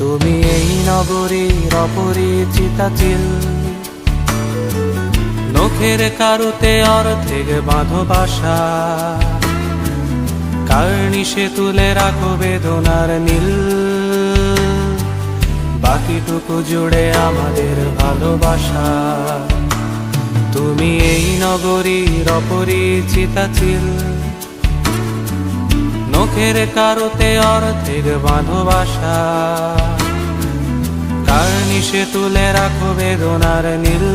তুমি এই নগরীর অপরিচিতা চিল, নখের কারুতে অর্ধেক বাঁধো বাসা, কার্নিশে তুলে রাখো বেদনার নীল, বাকিটুকু জুড়ে আমাদের ভালোবাসা। তুমি এই নগরীর অপরিচিতা চিল, নখের কারুতে অর্ধেক বাঁধো বাসা, কার্নিশে তুলে রাখো বেদনার নীল,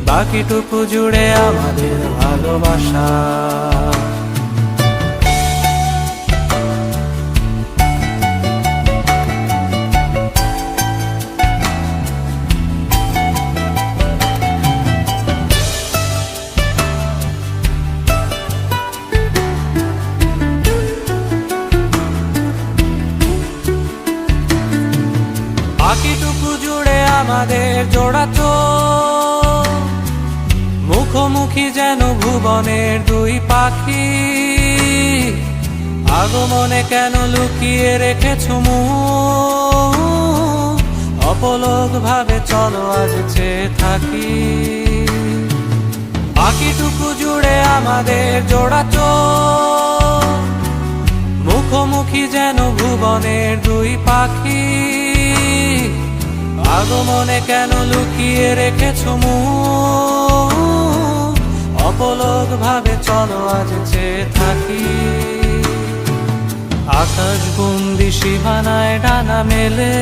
বাকিটুকু জুড়ে আমাদের ভালোবাসা। বাকিটুকু জুড়ে আমাদের জোড়া চোখ, মুখোমুখি যেন ভুবনের দুই পাখি, আগমনে কেন লুকিয়ে রেখেছ মুখ, অপলক ভাবে চলো আজ চেয়ে থাকি। বাকিটুকু জুড়ে আমাদের জোড়া চোখ, মুখোমুখি যেন ভুবনের দুই পাখি, আগমনে কেন লুকিয়ে রেখেছ মুখ, অপলক ভাবে চলো আজ চেয়ে থাকি। আকাশ বন্দি সীমানায় ডানা মেলে,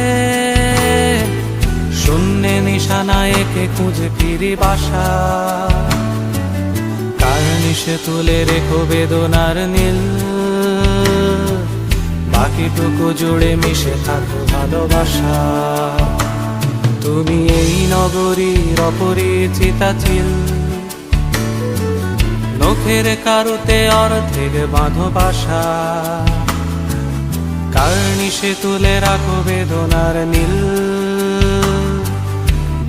শূন্যে নিশানায় একে খুঁজে ফিরি বাসা, কার্নিশে তুলে রেখো বেদনার নীল, বাকিটুকু জুড়ে মিশে থাকো ভালোবাসা। তুমি এই নগরীর অপরিচিতা চিল, নখের কারুতে অর্ধেক বাঁধো বাসা, কার্নিশে তুলে রাখো বেদনার নীল,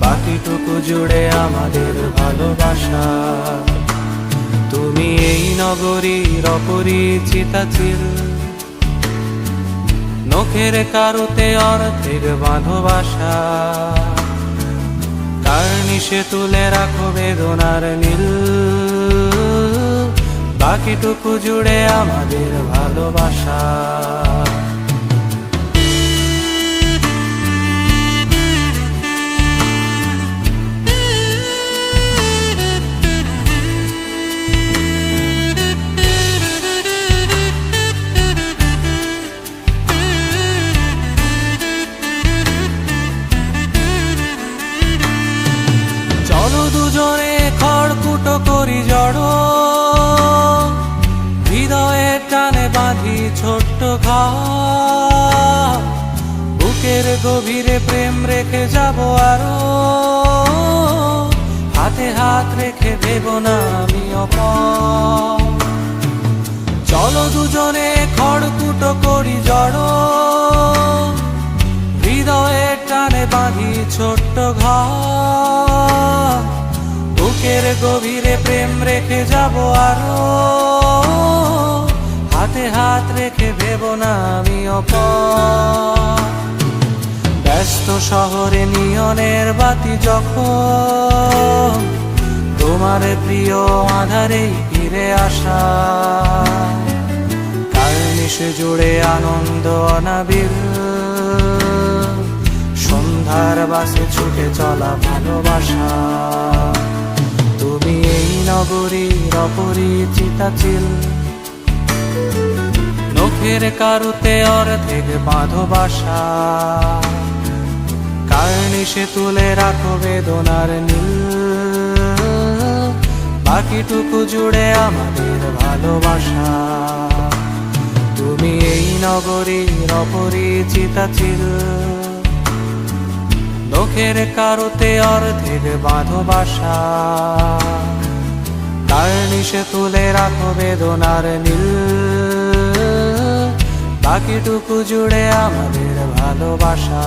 বাকিটুকু জুড়ে আমাদের ভালোবাসা। তুমি এই নগরীর অপরিচিতা চিল, নখের কারুতে অর্ধেক বাঁধো বাসা, কার্নিশে তুলে রাখো বেদনার নীল, বাকিটুকু জুড়ে আমাদের ভালোবাসা। দুজনে খড়কুটো করি জড়ো, হৃদয়ের টানে বাঁধি ছোট্ট ঘর, বুকের গভীরে প্রেম রেখে যাব আরো, হাতে হাত রেখে দেব না আমি অপর। চলো দুজনে খড়কুটো করি জড়ো, হৃদয়ের টানে বাঁধি ছোট্ট ঘর, বুকের গভীরে প্রেম রেখে যাব আরো, হাতে হাত রেখে ভেব না আমি অপর। ব্যস্ত শহরে নিয়নের বাতি যখন, তোমার প্রিয় আধারেই ফিরে আসা, কার্নিশে জুড়ে আনন্দ অনাবিল, সন্ধ্যার বাসে ছুটে চলা ভালোবাসা। তুমি এই নগরীর অপরিচিতা চিল, নখের কারুতে অর্ধেক বাঁধো বাসা, কার্নিশে তুলে রাখো বেদনার নীল, বাকিটুকু জুড়ে আমাদের ভালোবাসা। তুমি এই নগরীর অপরিচিতা চিল, নখের কারুতে অর্ধেক বাঁধো বাসা, কার্নিশে তুলে রাখো বেদনার নীল, বাকিটুকু জুড়ে আমাদের ভালোবাসা।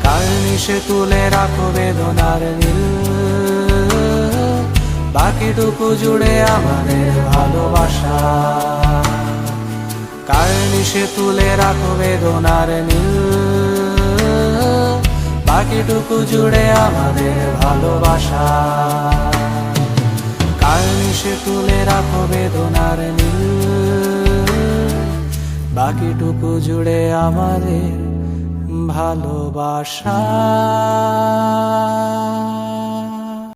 কার্নিশে তুলে রাখো বেদনার নীল, বাকিটুকু জুড়ে আমাদের ভালোবাসা। কার্নিশে তুলে রাখো বেদনার নীল, বাকিটুকু জুড়ে আমাদের ভালোবাসা। কার্নিশে তুলে রাখো বেদনার নীল, বাকিটুকু জুড়ে আমাদের ভালোবাসা।